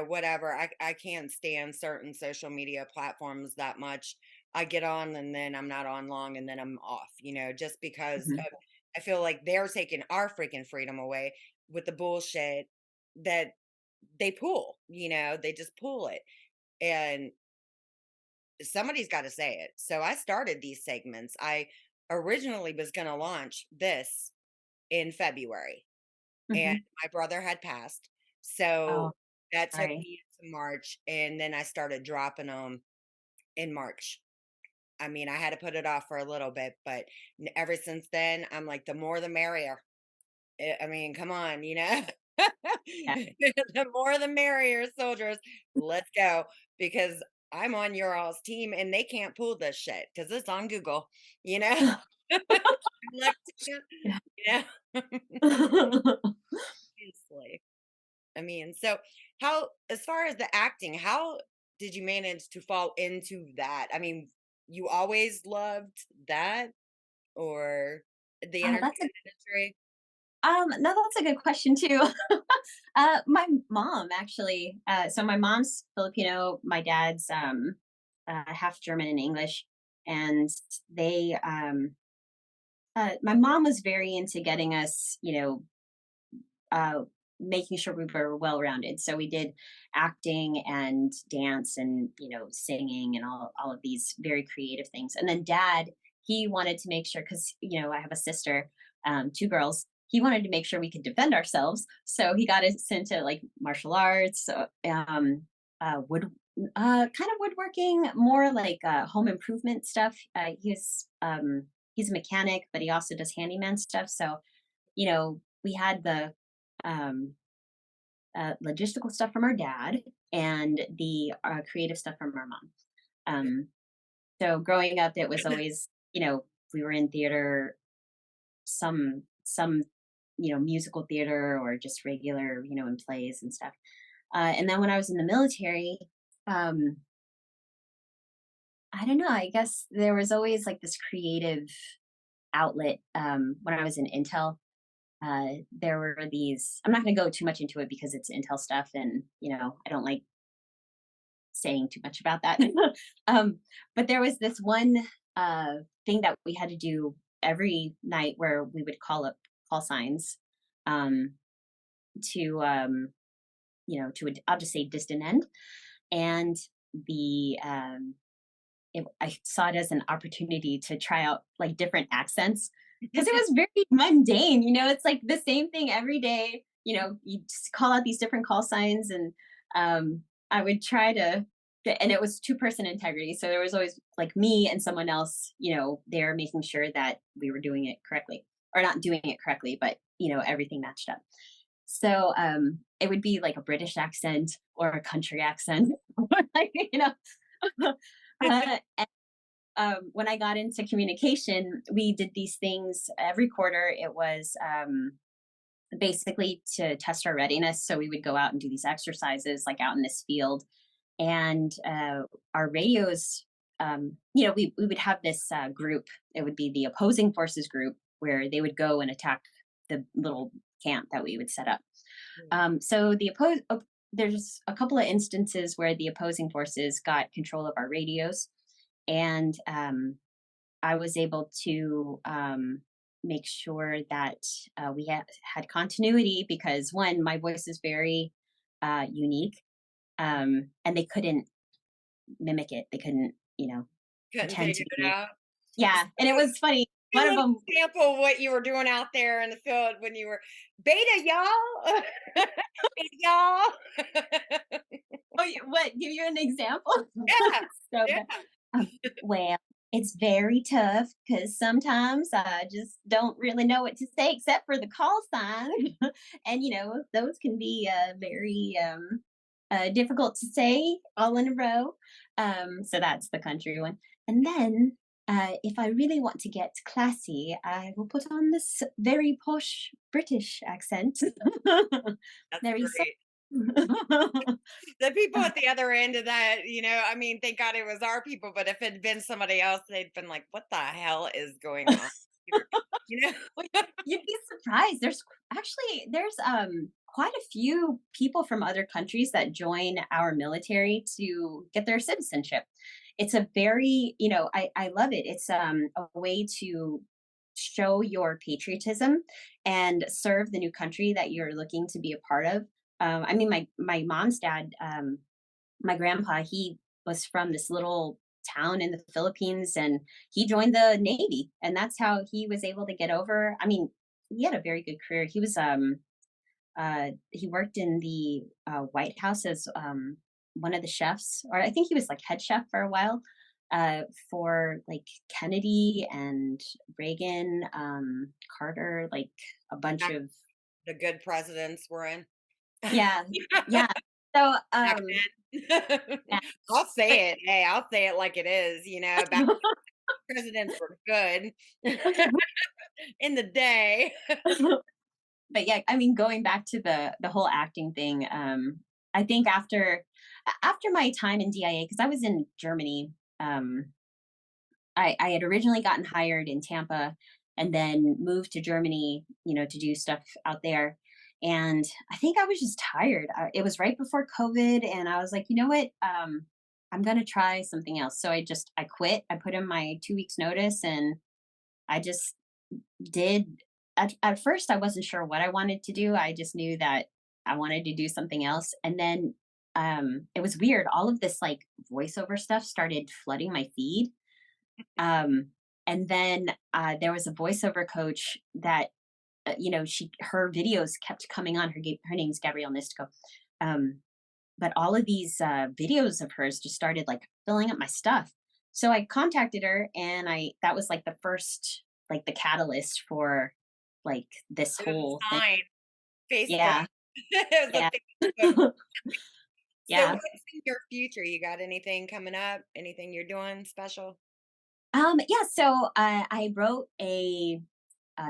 whatever. I can't stand certain social media platforms that much. I get on and then I'm not on long and then I'm off, just because Mhm. I feel like they're taking our freaking freedom away with the bullshit that they pull, they just pull it. And somebody's got to say it. So I started these segments. I originally was going to launch this in February, and Mhm. my brother had passed. Oh, So that took sorry. me into March, and then I started dropping them in March. I mean, I had to put it off for a little bit, but ever since then, I'm like, the more the merrier. I mean, come on, Yeah. the more the merrier, soldiers. Let's go because I'm on your all's team and they can't pull this shit because it's on Google, you know. Look to you, Yeah. you know. Seriously. I mean, so as far as the acting, how did you manage to fall into that? I mean, you always loved that, or the Oh, that's entertainment industry? no, that's a good question too. My mom actually. So my mom's Filipino. My dad's half German and English, and they. My mom was very into getting us, uh, making sure we were well rounded. So we did acting and dance and singing and all of these very creative things. And then dad, he wanted to make sure because I have a sister, two girls. He wanted to make sure we could defend ourselves, so he got us into like martial arts, wood, kind of woodworking, more like home improvement stuff. He's a mechanic, but he also does handyman stuff. So we had the um, logistical stuff from our dad and the creative stuff from our mom. Um, so growing up, it was always, we were in theater, some musical theater or just regular, in plays and stuff. And then when I was in the military, um, I don't know. I guess there was always like this creative outlet when I was in Intel. There were these, I'm not going to go too much into it because it's Intel stuff and, I don't like saying too much about that. um, but there was this one thing that we had to do every night where we would call up call signs um, to, I'll just say distant end. And the, I saw it as an opportunity to try out like different accents because it was very mundane. It's like the same thing every day. You just call out these different call signs, and I would try to. And it was two-person integrity, so there was always like me and someone else, there making sure that we were doing it correctly, or not doing it correctly, but everything matched up. So it would be like a British accent or a country accent, or like and when I got into communication, we did these things every quarter. It was basically to test our readiness. So we would go out and do these exercises, like out in this field, and our radios. We would have this group. It would be the opposing forces group where they would go and attack the little camp that we would set up. So there's a couple of instances where the opposing forces got control of our radios, and I was able to make sure that we had continuity because one, my voice is very unique, and they couldn't mimic it. They couldn't, Couldn't pretend figure to it be. out. Yeah, and it was funny. Give One of an them, example of what you were doing out there in the field when you were beta, y'all. Beta, y'all. what? Give you an example. Yeah, So yeah. bad. Well, it's very tough because sometimes I just don't really know what to say except for the call sign, and those can be very difficult to say all in a row. So that's the country one, and then. If I really want to get classy, I will put on this very posh British accent. That's Very great. so. The people at the other end of that, I mean, thank God it was our people, but if it had been somebody else, they'd been like, "What the hell is going on here?" You know? Well, you'd be surprised. There's quite a few people from other countries that join our military to get their citizenship. It's a very, I love it. It's a way to show your patriotism and serve the new country that you're looking to be a part of. I mean, my mom's dad, my grandpa, he was from this little town in the Philippines, and he joined the Navy, and that's how he was able to get over. I mean, he had a very good career. He worked in the White House as one of the chefs, or I think he was like head chef for a while, for like Kennedy and Reagan, Carter, like a bunch Back of. the good presidents were in. Yeah, yeah. So Back then. yeah. I'll But say it. Hey, I'll say it like it is, back presidents were good in the day. but yeah, I mean, going back to the whole acting thing, I think after my time in DIA, because I was in Germany, I had originally gotten hired in Tampa, and then moved to Germany, to do stuff out there. And I think I was just tired. It was right before COVID, and I was like, you know what? I'm gonna try something else. So I quit. I put in my 2 weeks notice, and I just did. At first, I wasn't sure what I wanted to do. I just knew that I wanted to do something else, and then it was weird. All of this like voiceover stuff started flooding my feed. Um, and then there was a voiceover coach that her videos kept coming on. Her name's Gabrielle Nistico. Um, but all of these videos of hers just started like filling up my stuff. So I contacted her, and I that was like the first, like the catalyst for like this It was whole a thing. sign. Facebook. Yeah, It was yeah, a Facebook. So yeah. what's in your future? You got anything coming up? Anything you're doing special? Yeah. So I wrote a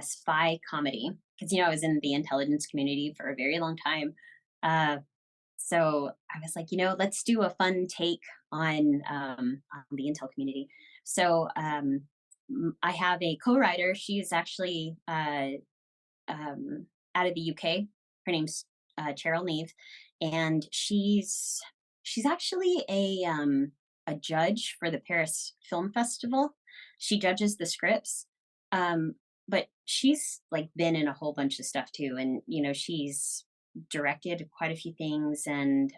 spy comedy because I was in the intelligence community for a very long time. Uh, so I was like, let's do a fun take on the Intel community. So I have a co-writer. She's actually out of the UK. Her name's Cheryl Neve, and she's actually a judge for the Paris Film Festival. She judges the scripts, um, but she's like been in a whole bunch of stuff too, and she's directed quite a few things, and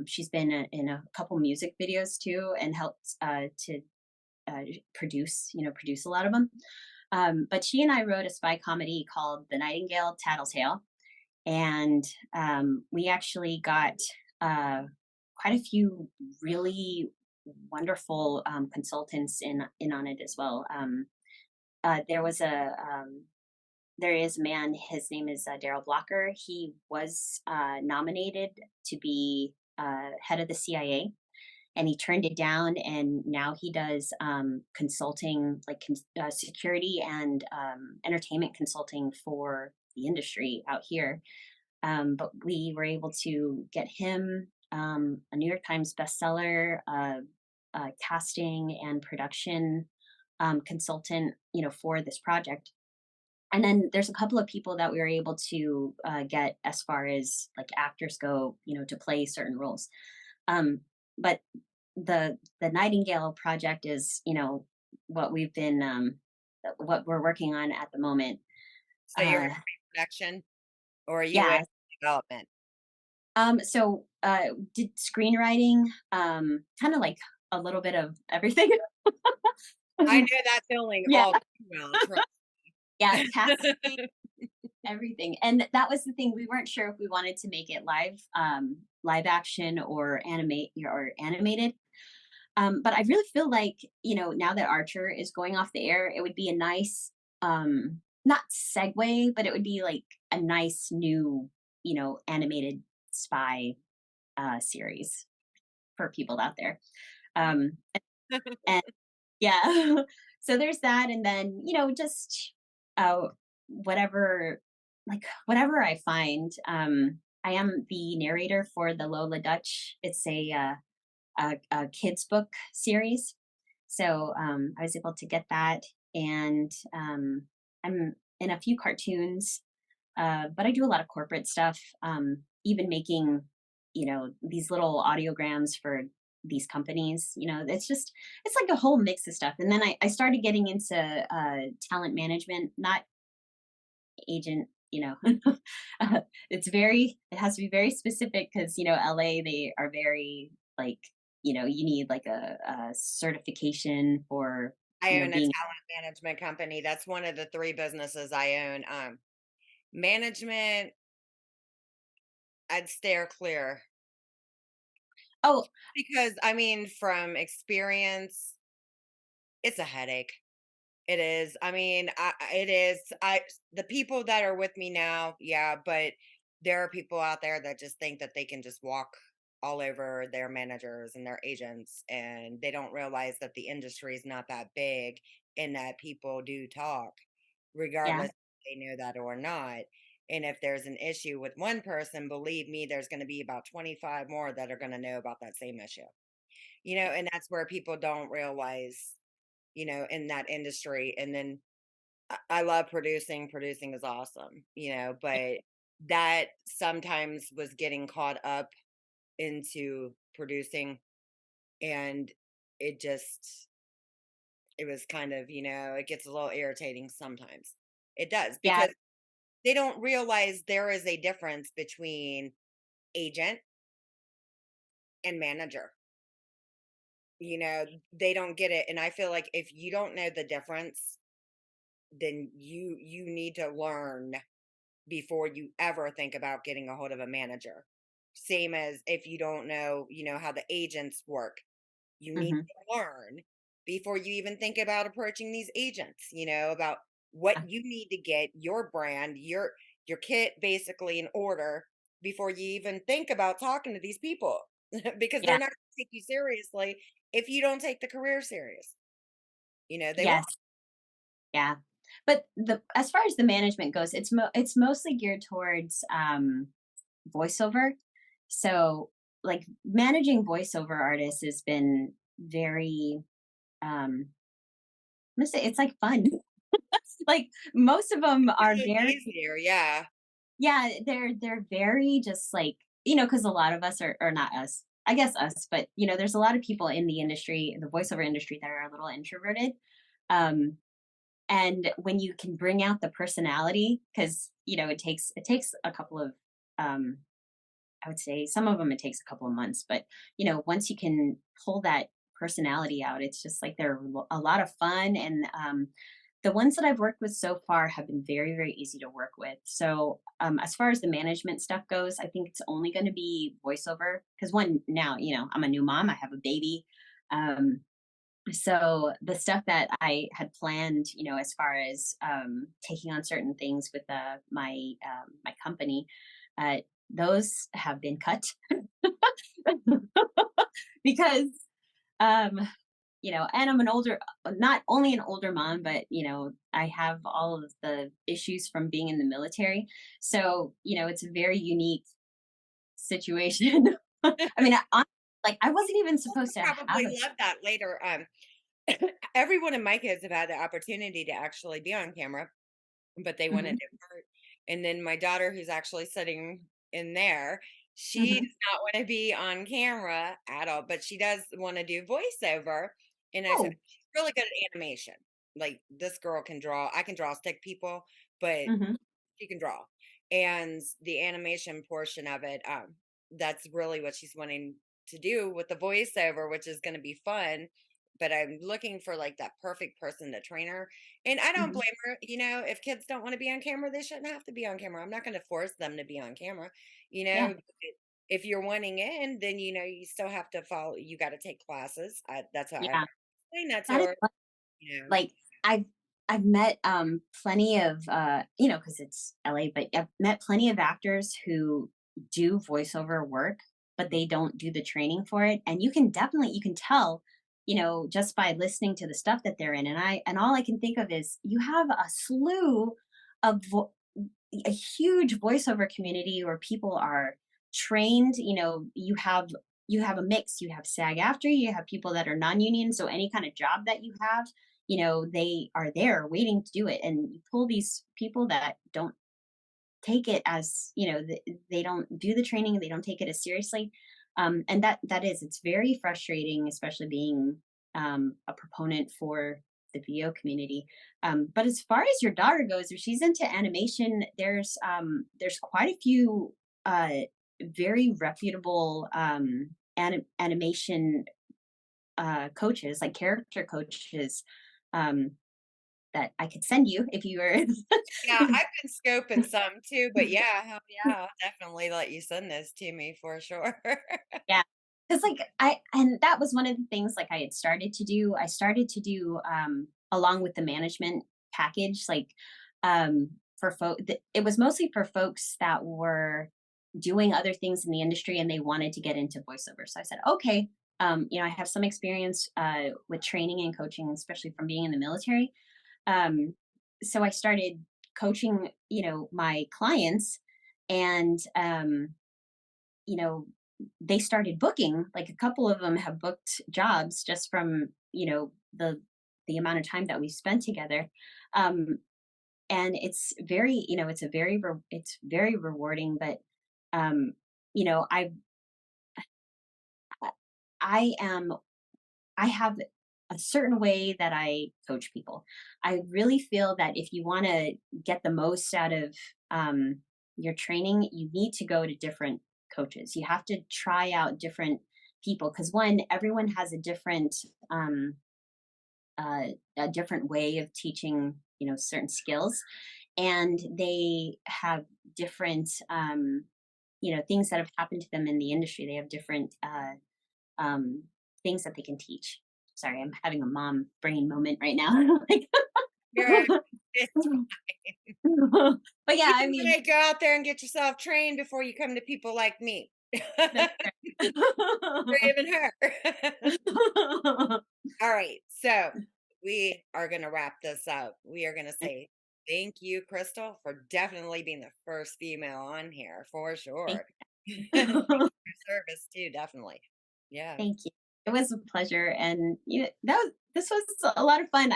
she's been in a couple music videos too, and helped to produce a lot of them. But she and I wrote a spy comedy called The Nightingale Tattletale, and we actually got uh, quite a few really wonderful consultants in on it as well. There was there is a man. His name is Daryl Blocker. He was nominated to be head of the CIA, and he turned it down, and now he does consulting, like security and entertainment consulting for the industry out here. But we were able to get him a New York Times bestseller, casting and production consultant, for this project. And then there's a couple of people that we were able to get as far as like actors go, to play certain roles. Um, but the Nightingale project is, what we've been what we're working on at the moment. So you're in Uh, production or are you in yeah. development? So did screenwriting, kind of like a little bit of everything. I know that feeling Yeah, all too well. Trust. yeah, casting, everything. And that was the thing. We weren't sure if we wanted to make it live action or animated. But I really feel like, now that Archer is going off the air, it would be a nice, not segue, but it would be like a nice new, animated spy series for people out there. Um, and yeah, so there's that. And then, just uh, whatever, whatever I find. I am the narrator for the Lola Dutch. It's a kids book series. So I was able to get that, and I'm in a few cartoons, but I do a lot of corporate stuff. Even making, these little audiograms for these companies. It's like a whole mix of stuff. And then I started getting into talent management, not agent. It has to be very specific because LA, they are very like, you need like a certification for I own a being. talent management company. That's one of the 3 businesses I own. Management, I'd steer clear Oh, because I mean, from experience, it's a headache. It is. I mean, it is. The people that are with me now, yeah, but there are people out there that just think that they can just walk all over their managers and their agents, and they don't realize that the industry is not that big and that people do talk, yeah, regardless if they know that or not. And if there's an issue with one person, believe me, there's going to be about 25 more that are going to know about that same issue. And that's where people don't realize, in that industry. And then I love producing. Producing is awesome, but that sometimes was getting caught up into producing, and it just it was kind of, it gets a little irritating sometimes. It does, Yeah, because they don't realize there is a difference between agent and manager. They don't get it, and I feel like if you don't know the difference, then you need to learn before you ever think about getting a hold of a manager. Same as if you don't know, how the agents work. You need mhm, to learn before you even think about approaching these agents, about what uh, you need to get your brand, your kit basically in order before you even think about talking to these people because they're yeah, not going to take you seriously if you don't take the career serious. They won't. yes, yeah. But the as far as the management goes, it's mostly geared towards, voiceover. So, like, managing voiceover artists has been very, I'm gonna say it's, like, fun. Like, most of them are It's very, easier, yeah. yeah, they're very just, like, because a lot of us are, or not us, I guess us, but, there's a lot of people in the industry, the voiceover industry, that are a little introverted. Um, and when you can bring out the personality, because, it takes a couple of, um I would say some of them it takes a couple of months, but, once you can pull that personality out, it's just like they're a lot of fun. And the ones that I've worked with so far have been very, very easy to work with. So, as far as the management stuff goes, I think it's only going to be voiceover because, one, now, I'm a new mom, I have a baby. Um, so the stuff that I had planned, as far as taking on certain things with my company, uh, those have been cut because, um, and I'm not only an older mom, but I have all of the issues from being in the military. So it's a very unique situation. I mean, like, I wasn't even supposed to have Probably a. love that later. Every one of my kids have had the opportunity to actually be on camera, but they wanted Mhm, it part. And then my daughter, who's actually sitting in there, she mhm. does not want to be on camera at all, but she does want to do voiceover. And I said, Oh. she's really good at animation. Like, this girl can draw. I can draw stick people, but Mhm. she can draw. And the animation portion of it, that's really what she's wanting to do with the voiceover, which is going to be fun. But I'm looking for like that perfect person to train her. And I don't Mhm. blame her. If kids don't want to be on camera, they shouldn't have to be on camera. I'm not going to force them to be on camera. Yeah, If you're wanting in, then you still have to follow. You got to take classes. That's how I yeah. explain that to That is her. fun. You know, Like, I've met, plenty of, because it's LA, but I've met plenty of actors who do voiceover work, but they don't do the training for it, and you can tell, just by listening to the stuff that they're in, and all I can think of is you have a slew of a huge voiceover community where people are trained. You have a mix. You have SAG after, you have people that are non-union, so any kind of job that you have, they are there waiting to do it. And you pull these people that don't take it as, they don't do the training, they don't take it as seriously. And it's very frustrating, especially being a proponent for the VO community. But as far as your daughter goes, if she's into animation, there's quite a few very reputable animation coaches, like character coaches, um, that I could send you if you were. yeah, I've been scoping some too, but yeah, hell yeah, I'll definitely let you send this to me for sure. Yeah. Because, like, and that was one of the things, like, I started to do, along with the management package, like, for it was mostly for folks that were doing other things in the industry and they wanted to get into voiceover. So I said, okay, I have some experience with training and coaching, especially from being in the military. Um, so I started coaching, my clients, and you know, they started booking. Like, a couple of them have booked jobs just from, the amount of time that we spent together. and it's very, it's a very, it's very rewarding. But um, you know, I am, I have a certain way that I coach people. I really feel that if you want to get the most out of your training, you need to go to different coaches. You have to try out different people, because one, everyone has um, a different way of teaching, certain skills, and they have different, things that have happened to them in the industry. They have different um, things that they can teach. Sorry, I'm having a mom brain moment right now. Like, You're it's but yeah, I You mean, gotta go out there and get yourself trained before you come to people like me. that's Or fair. even her. All right, so we are going to wrap this up. We are going to say thank you, Crystal, for definitely being the first female on here for Thank sure. Thank you for you. your service too, definitely. Yeah. Thank you. It was a pleasure, and this was a lot of fun.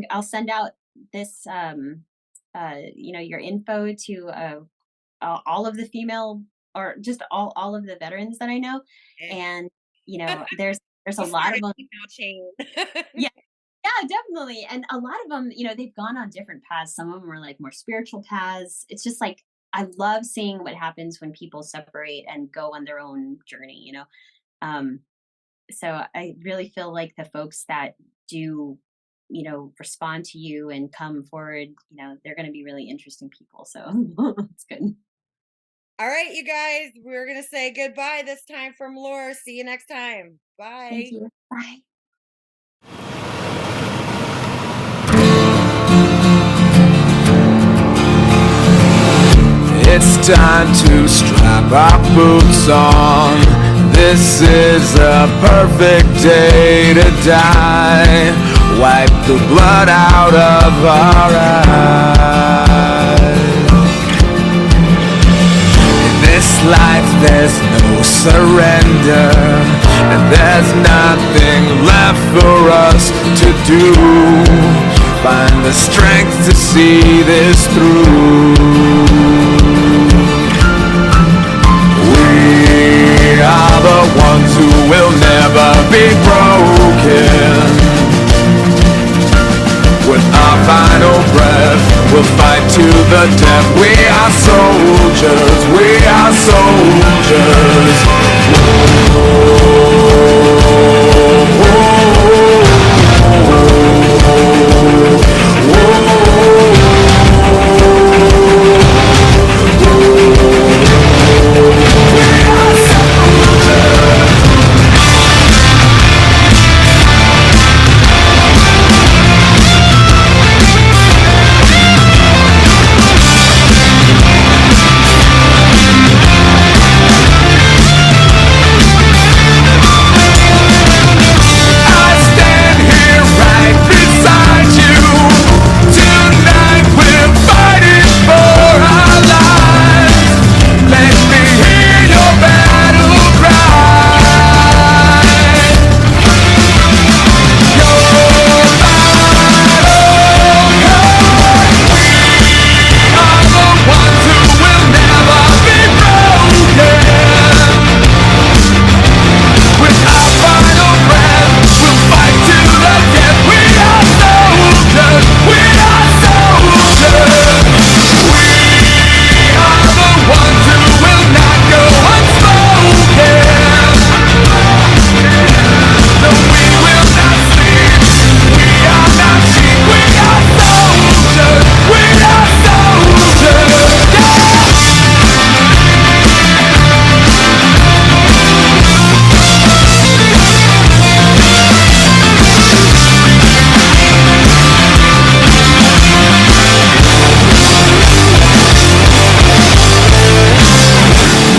I'll send out this your info to all of the female, or just all of the veterans that I know, Okay. and there's a We'll lot start of a them. email chain. Yeah, yeah, definitely. And a lot of them, they've gone on different paths. Some of them are like more spiritual paths. It's just like I love seeing what happens when people separate and go on their own journey. Um, so I really feel like the folks that do, respond to you and come forward, they're going to be really interesting people. So it's good. All right, you guys, we're going to say goodbye this time from Laura. See you next time. Thank Bye. you. Bye. It's time to strap our boots on. This is a perfect day to die. Wipe the blood out of our eyes. In this life there's no surrender, and there's nothing left for us to do. Find the strength to see this through. We are the ones who will never be broken. With our final breath, we'll fight to the death. We are soldiers, we are soldiers. I stand here right beside you. Tonight we're fighting for our lives. Let me hear your battle cry. Your are the ones who will never be broken. With our final breath, we'll fight to the death. We are soldiers, we are soldiers. We are the ones who will not go unspoken. No, we will not sleep. We are not sheep. We are soldiers. We are soldiers. Yeah.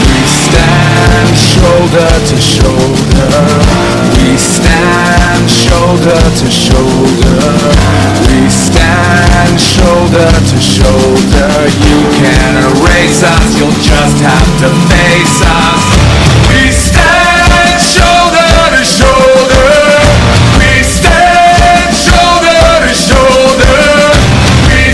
We stand shoulder to shoulder. We stand shoulder to shoulder. We stand shoulder to shoulder. You can't erase us, you'll just have to face us. We stand shoulder to shoulder. We stand shoulder to shoulder. We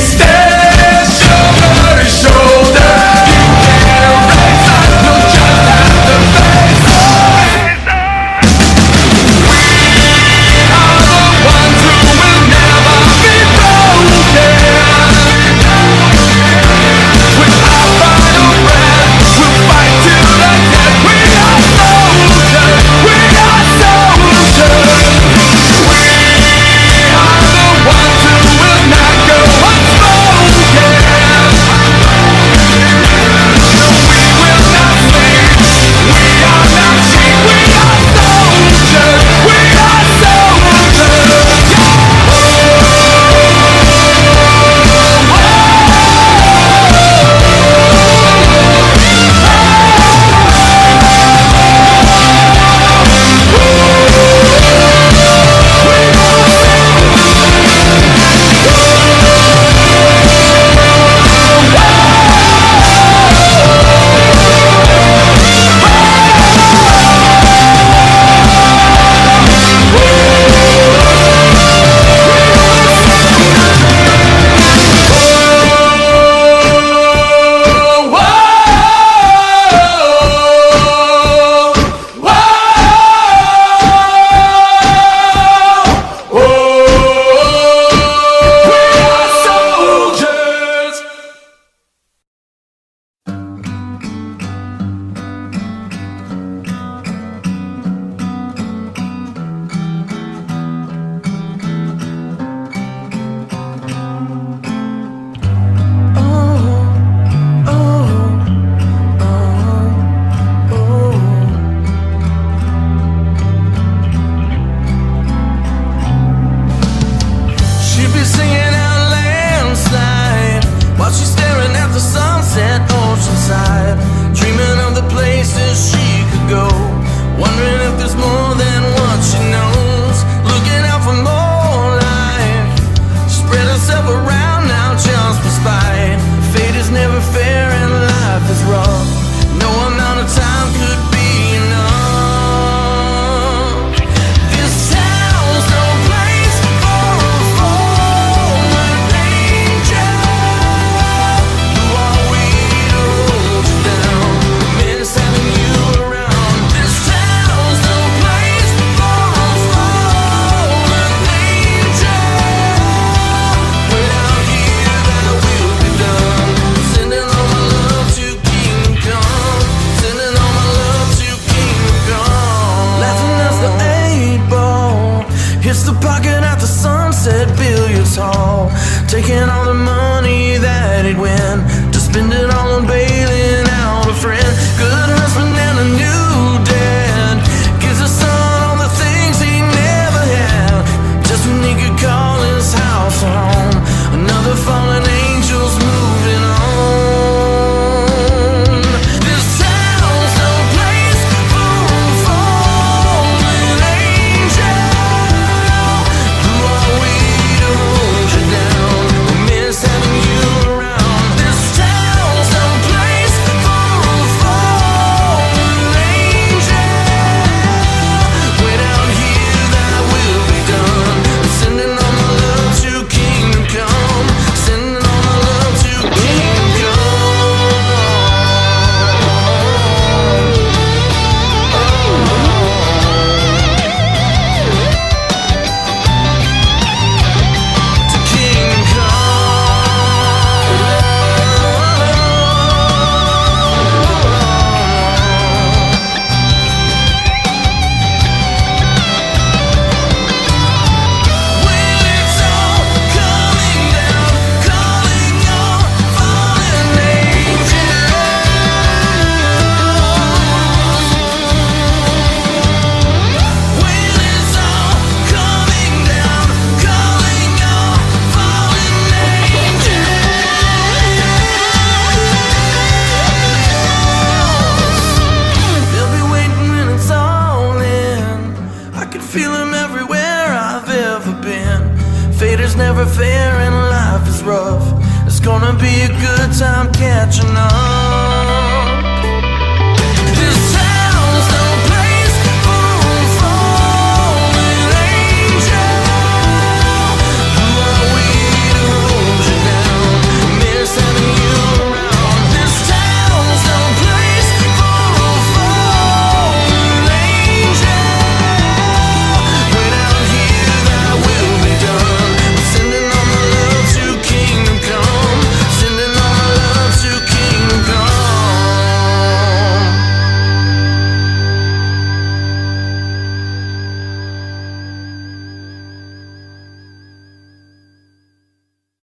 thoroughfare and life is rough. It's gonna be a good time catching up.